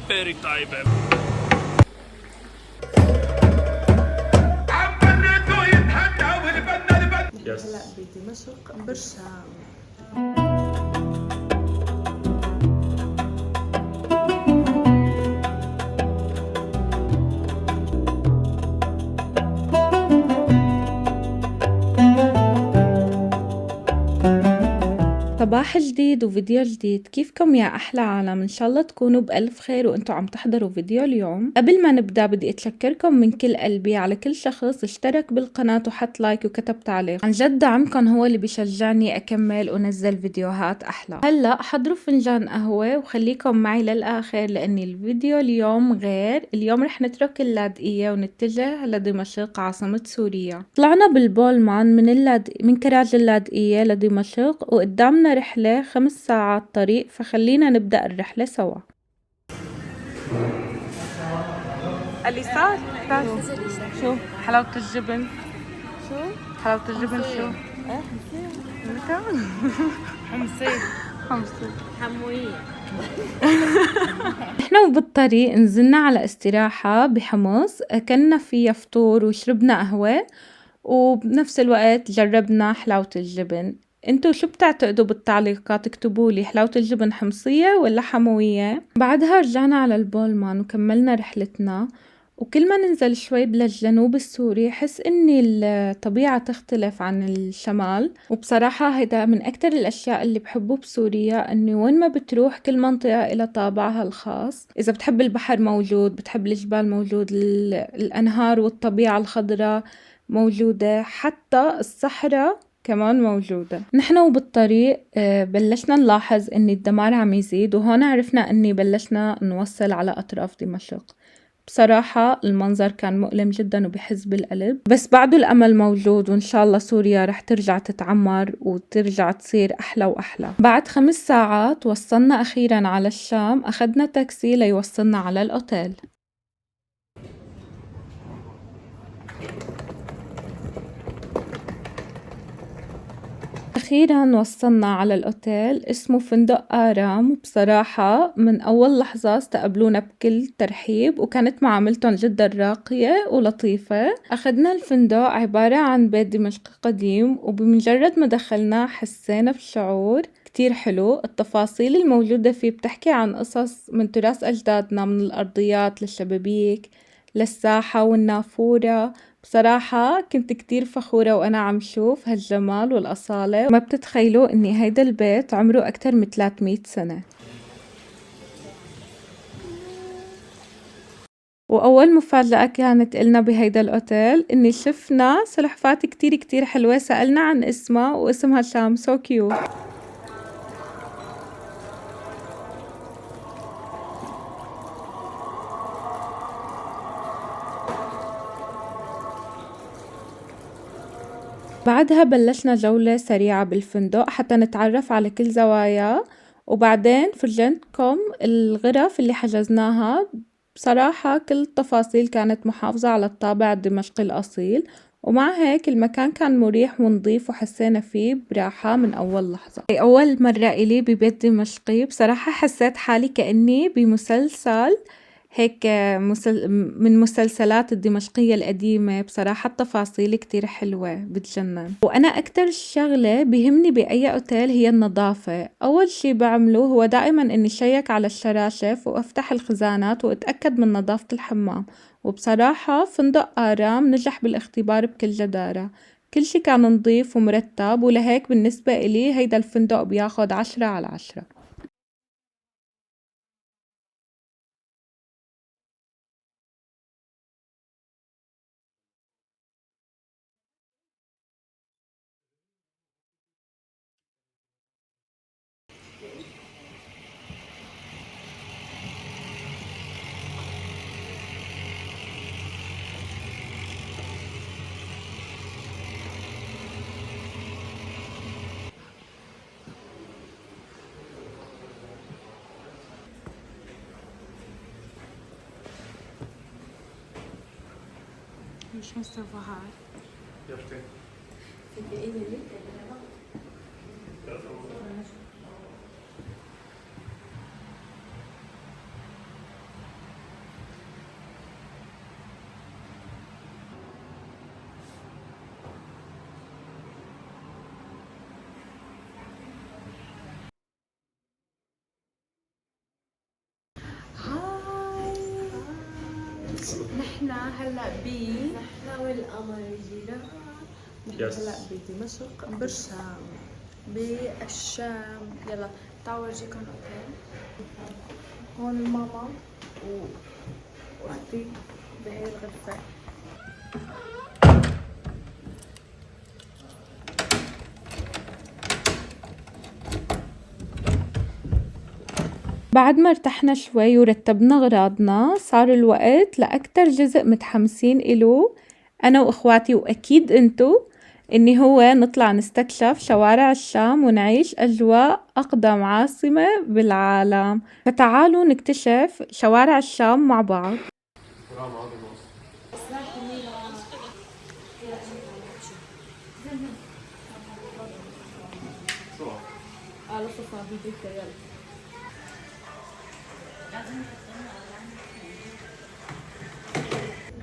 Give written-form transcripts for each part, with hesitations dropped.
Very طيبة. هلا بدمشق بالشام. صباح جديد وفيديو جديد. كيفكم يا أحلى عالم؟ إن شاء الله تكونوا بألف خير وإنتوا عم تحضروا فيديو اليوم. قبل ما نبدأ بدي أتشكركم من كل قلبي على كل شخص اشترك بالقناة وحط لايك وكتب تعليق. عن جد دعمكم هو اللي بيشجعني أكمل ونزل فيديوهات أحلى. هلأ حضروا فنجان قهوة وخليكم معي للآخر لأني الفيديو اليوم غير. اليوم رح نترك اللاذقية ونتجه لدمشق عاصمة سوريا. طلعنا بالبولمان من كراج اللاذقية لدمشق وقدامنا رحلة 5 ساعات طريق، فخلينا نبدأ الرحلة سوا. اليسار شو حلاوة الجبن؟ شو حلاوة الجبن؟ شو حمصي حموية. احنا وبالطريق نزلنا على استراحة بحمص، أكلنا فيها فطور وشربنا قهوة وبنفس الوقت جربنا حلاوة الجبن. انتو شو بتعتقدوا بالتعليقات؟ اكتبولي حلاوة الجبن حمصية ولا حموية؟ بعدها رجعنا على البولمان وكملنا رحلتنا، وكل ما ننزل شوي للجنوب السوري حس اني الطبيعة تختلف عن الشمال. وبصراحة هيدا من اكتر الاشياء اللي بحبه بسوريا، انه وين ما بتروح كل منطقة إلى طابعها الخاص. اذا بتحب البحر موجود، بتحب الجبال موجود، الانهار والطبيعة الخضراء موجودة، حتى الصحراء كمان موجودة. نحن وبالطريق بلشنا نلاحظ اني الدمار عم يزيد، وهون عرفنا اني بلشنا نوصل على اطراف دمشق. بصراحة المنظر كان مؤلم جدا وبحز بالقلب، بس بعده الأمل موجود، وإن شاء الله سوريا رح ترجع تتعمر وترجع تصير أحلى وأحلى. بعد 5 ساعات وصلنا أخيرا على الشام، أخذنا تاكسي ليوصلنا على الأوتيل. أخيرا وصلنا على الأوتيل، اسمه فندق آرام. بصراحة من أول لحظة استقبلونا بكل ترحيب، وكانت معاملتهم جدا راقية ولطيفة. أخذنا الفندق عبارة عن بيت دمشقي قديم، وبمجرد ما دخلنا حسينا بشعور كتير حلو. التفاصيل الموجودة فيه بتحكي عن قصص من تراث أجدادنا، من الأرضيات للشبابيك للساحة والنافورة. بصراحة كنت كتير فخورة وأنا عم شوف هالجمال والأصالة. ما بتتخيلوا إني هيدا البيت عمره أكتر من 300 سنة. وأول مفاجأة كانت إلنا بهيدا الأوتيل إني شفنا سلحفاة كتير كتير حلوة، سألنا عن اسمها واسمها شام. سو كيوت. بعدها بلشنا جولة سريعة بالفندق حتى نتعرف على كل زوايا، وبعدين فرجيتكم الغرف اللي حجزناها. بصراحة كل التفاصيل كانت محافظة على الطابع الدمشقي الأصيل، ومع هيك المكان كان مريح ونظيف وحسينا فيه براحة من أول لحظة. أول مرة إلي ببيت دمشقي، بصراحة حسيت حالي كأني بمسلسل هيك من مسلسلات الدمشقية القديمة. بصراحة التفاصيل كتير حلوة بتجنن. وأنا أكتر شغلة بيهمني بأي أوتيل هي النظافة. أول شي بعمله هو دائما إني شيك على الشراشف وأفتح الخزانات وأتأكد من نظافة الحمام. وبصراحة فندق آرام نجح بالاختبار بكل جدارة، كل شي كان نظيف ومرتب، ولهيك بالنسبة إلي هيدا الفندق بياخد 10/10. مش مستوى. هلا نحن والقمر جينا. هلا بدمشق بالشام بالشام. يلا تعالوا اورجيكم الاوتيل. هون ماما واختي بهي الغرفة. بعد ما ارتحنا شوي ورتبنا غراضنا، صار الوقت لأكتر جزء متحمسين إله أنا وإخواتي وأكيد إنتو، إني هو نطلع نستكشف شوارع الشام ونعيش أجواء أقدم عاصمة بالعالم. فتعالوا نكتشف شوارع الشام مع بعض.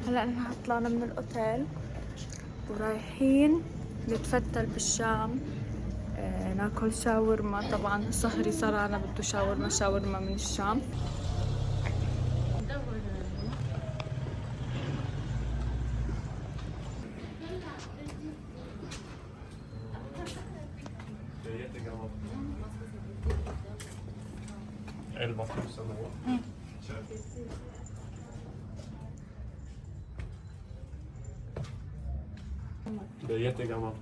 هلا نحن طلعنا من الاوتيل ورايحين نتفتل بالشام. ناكل شاورما. طبعا صهري صار انا بده شاورما من الشام. Det är jättegammalt.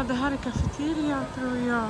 ده هذا كافيتيريا ترويا.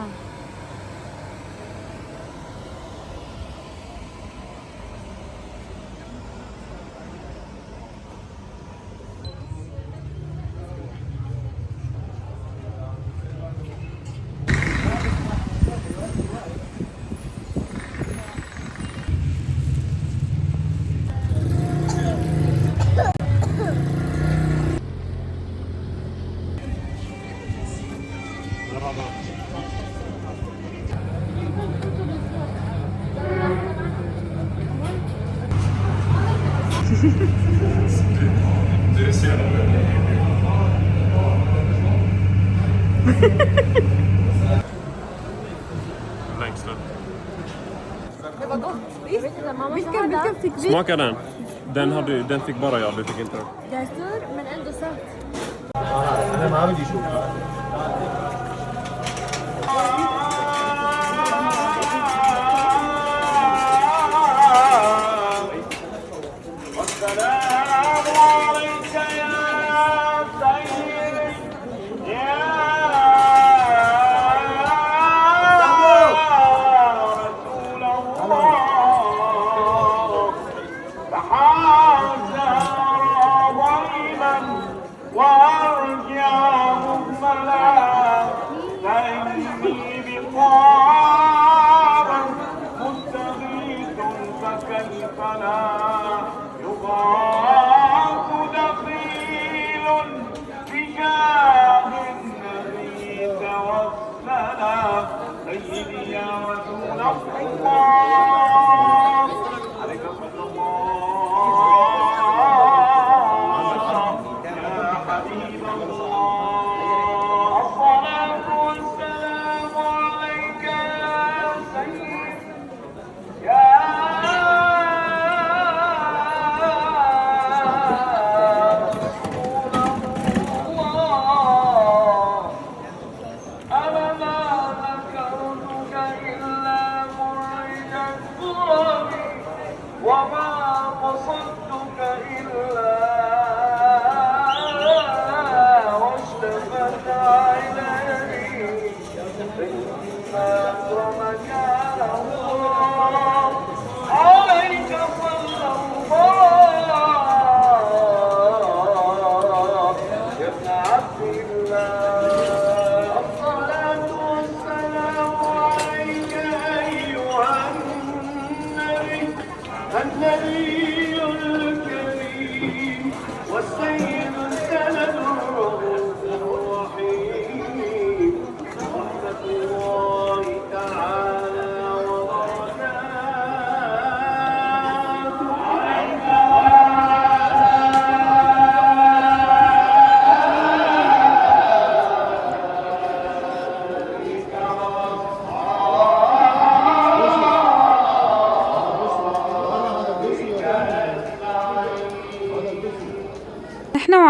Längst upp. Det var gott. Visst? Smaka den. Den fick bara jag, du fick inte den. Det är sur men ändå sött. أنا ما بدي أشوف.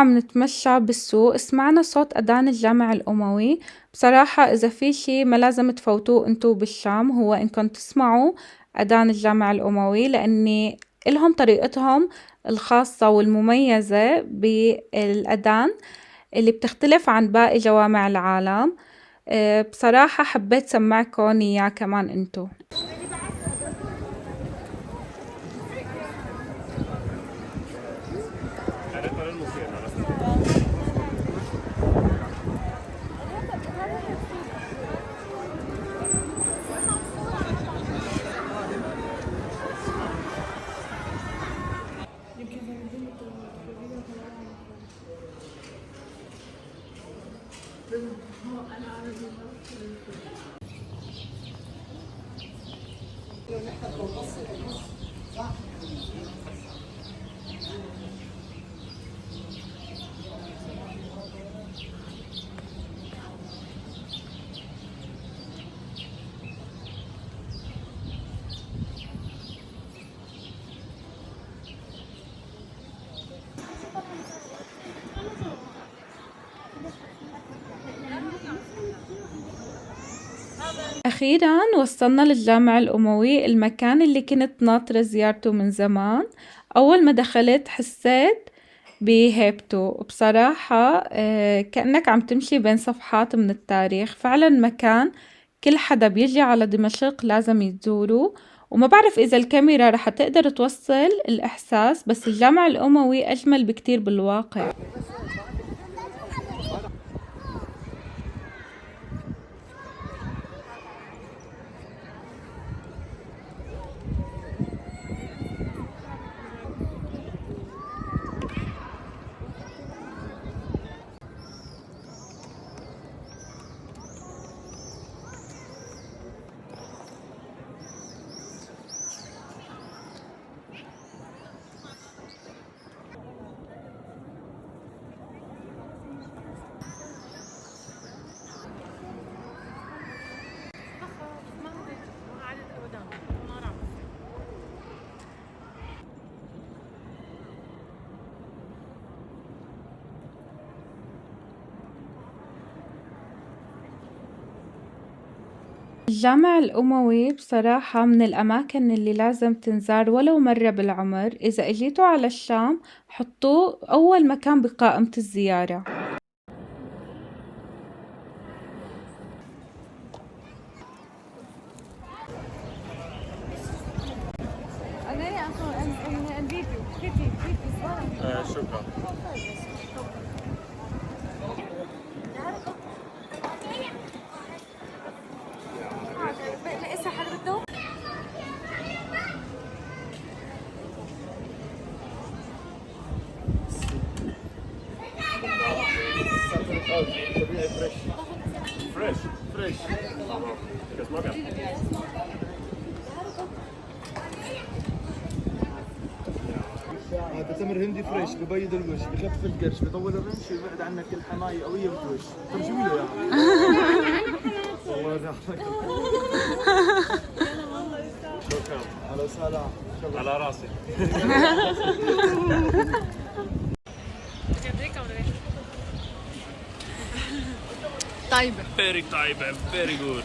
وعم نتمشى بالسوق سمعنا صوت أذان الجامع الأموي. بصراحة إذا في شي ما لازم تفوتوه انتو بالشام هو إنكم تسمعوا أذان الجامع الأموي، لأني إلهم طريقتهم الخاصة والمميزة بالأذان اللي بتختلف عن باقي جوامع العالم. بصراحة حبيت سمعكم إياه كمان انتو. أخيراً وصلنا للجامع الأموي، المكان اللي كنت ناطرة زيارته من زمان. أول ما دخلت حسيت بهيبته، بصراحة كأنك عم تمشي بين صفحات من التاريخ. فعلاً مكان كل حدا بيجي على دمشق لازم يزوره، وما بعرف إذا الكاميرا رح تقدر توصل الإحساس، بس الجامع الأموي أجمل بكتير بالواقع. الجامع الأموي بصراحة من الأماكن اللي لازم تنزار ولو مرة بالعمر. إذا اجيتوا على الشام حطوه أول مكان بقائمة الزيارة. شكرا. فريش بس ما كان. هذا تمر هندي فريش ببيض الوش بخفف القرش بطول الرمش ويبعد عنك الحماية قوية بتوش. ترجمي له اياها. الله يرحمك. شكرا. على سلام. على راسي. طيبة. Very طيبة. Very good.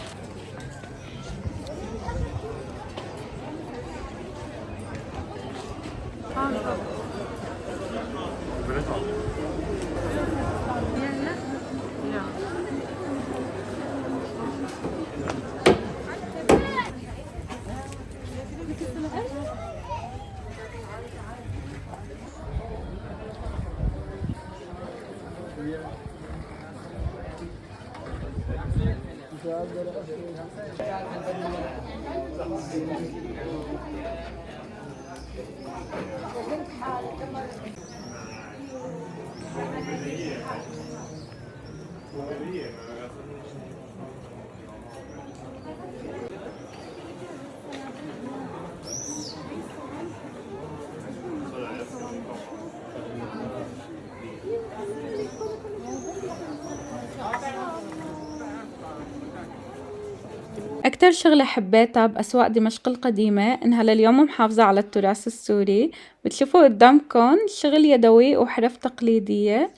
أكتر شغلة حبيتها بأسواق دمشق القديمة إنها لليوم محافظة على التراث السوري. بتشوفوا قدامكن شغل يدوي وحرف تقليدية.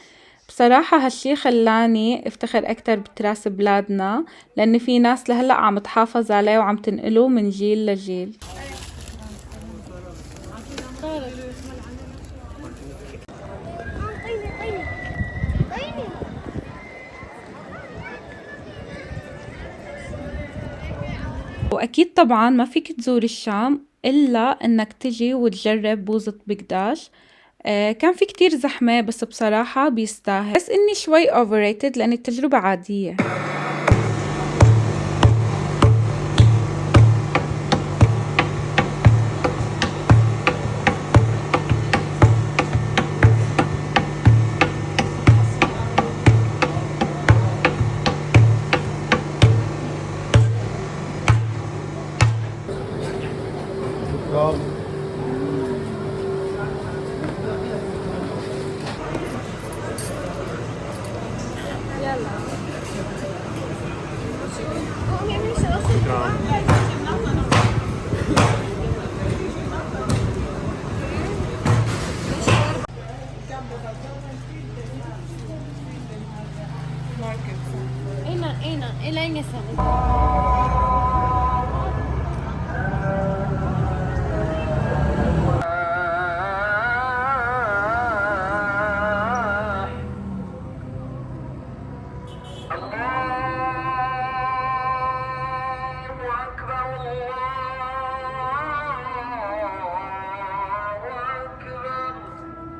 بصراحة هالشي خلاني افتخر أكتر بتراث بلادنا، لأن في ناس لهلأ عم تحافظ عليه وعم تنقله من جيل لجيل. وأكيد طبعا ما فيك تزور الشام إلا إنك تجي وتجرب بوظة بقداش. كان في كتير زحمة بس بصراحة بيستاهل، بس إني شوي overrated لأن التجربة عادية.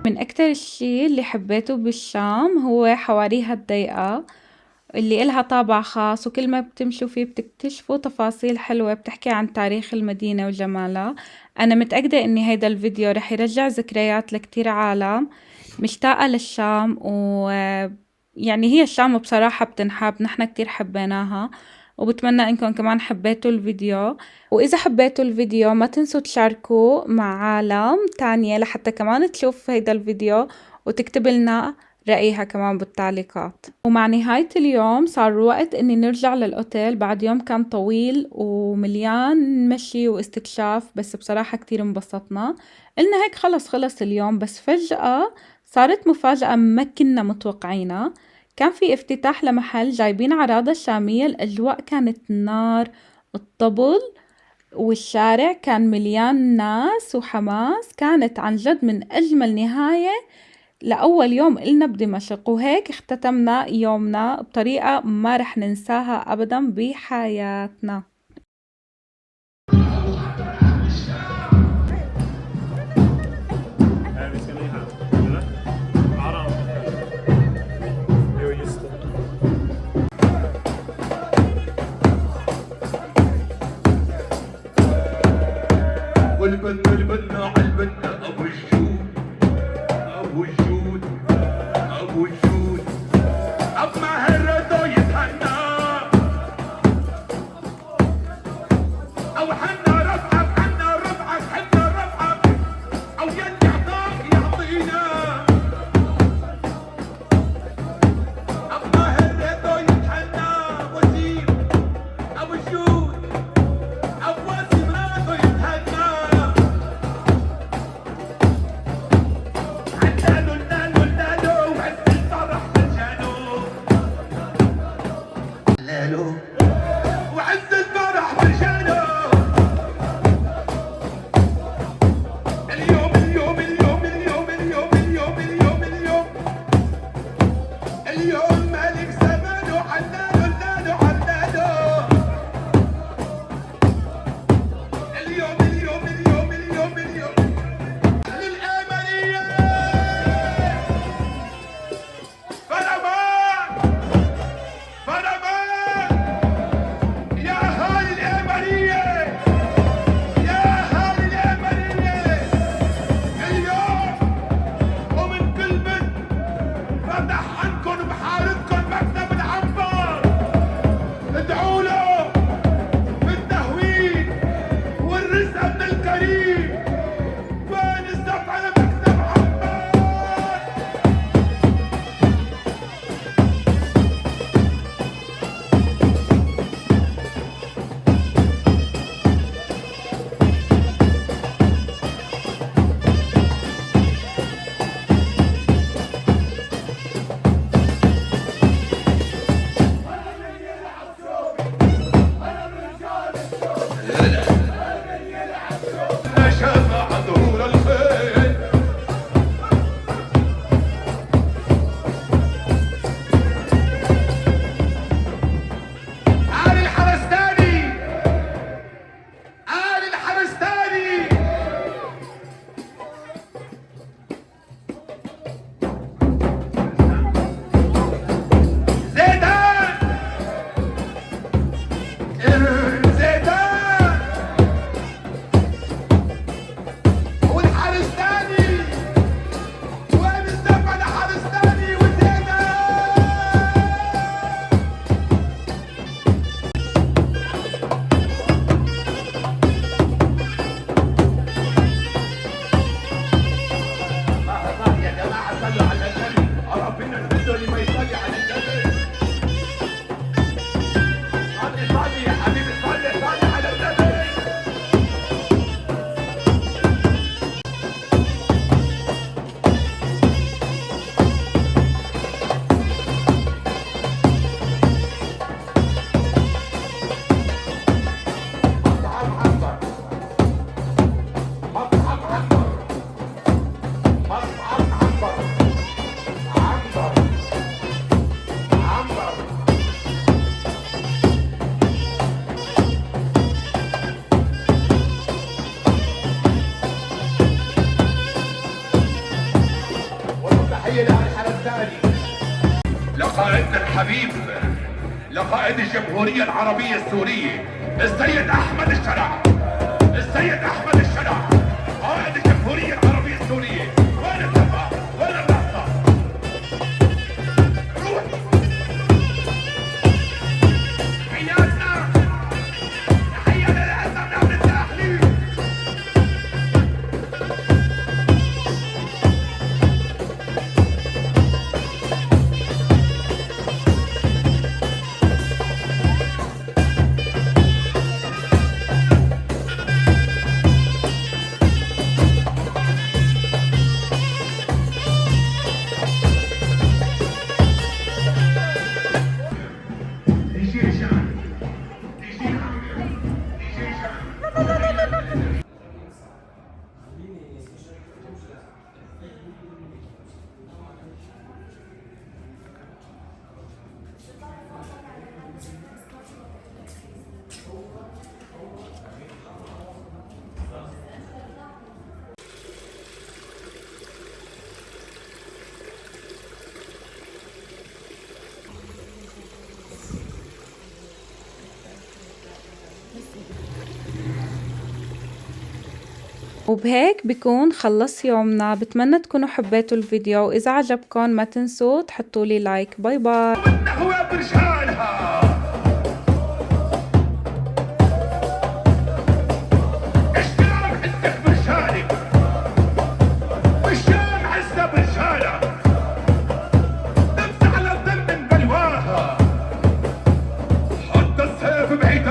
من أكتر الشي اللي حبيته بالشام هو حواريها الضيقة اللي إلها طابع خاص، وكل ما بتمشوا فيه بتكتشفوا تفاصيل حلوة بتحكي عن تاريخ المدينة وجمالها. أنا متأكدة إني هيدا الفيديو رح يرجع ذكريات لكتير عالم مشتاقة للشام، ويعني هي الشام بصراحة بتنحب، نحنا كتير حبيناها، وبتمنى إنكم كمان حبيتوا الفيديو. وإذا حبيتوا الفيديو ما تنسوا تشاركوا مع عالم تانية لحتى كمان تشوف هيدا الفيديو وتكتب لنا رأيها كمان بالتعليقات. ومع نهاية اليوم صار الوقت إني نرجع للأوتيل بعد يوم كان طويل ومليان مشي واستكشاف، بس بصراحة كتير انبسطنا. قلنا هيك خلص اليوم، بس فجأة صارت مفاجأة ما كنا متوقعينها. كان في افتتاح لمحل جايبين عراضة شامية، الأجواء كانت نار، الطبل والشارع كان مليان ناس وحماس. كانت عن جد من أجمل نهاية لأول يوم إلنا بدمشق، وهيك اختتمنا يومنا بطريقة ما رح ننساها أبدا بحياتنا. والبنا عالبنا ابو الجود ابو الجود ابو الجود اب ماهر رضا يتهنى او حنا ربعك حنا ربعك حنا ربعك او يلي عطاك يعطينا اب ماهر رضا يتهنى وسيم ابو الجود ابو واسم رضا يتهنى وعز الفرح برجاله اليوم اليوم اليوم اليوم اليوم اليوم اليوم اليوم اليوم مالك زمانه حنانه حنانه حنانه اليوم اليوم اليوم اليوم اليوم للآمنية فرمان فرمان الحبيب لقائد الجمهورية العربية السورية السيد أحمد الشرع. السيد أحمد الشرع قائد الجمهورية العربية السورية. وين الدفع؟ وين الرقصة؟ روح. حياتنا تحية للأسرنا من الداخلين. وبهيك بكون خلص يومنا. بتمنى تكونوا حبيتوا الفيديو، وإذا عجبكم ما تنسوا تحطوا لي لايك. باي باي. هو برشالها اشترام عندك برشالك والشام عزة برشالة تمسح على الظل من بلواها حط السيف بعيد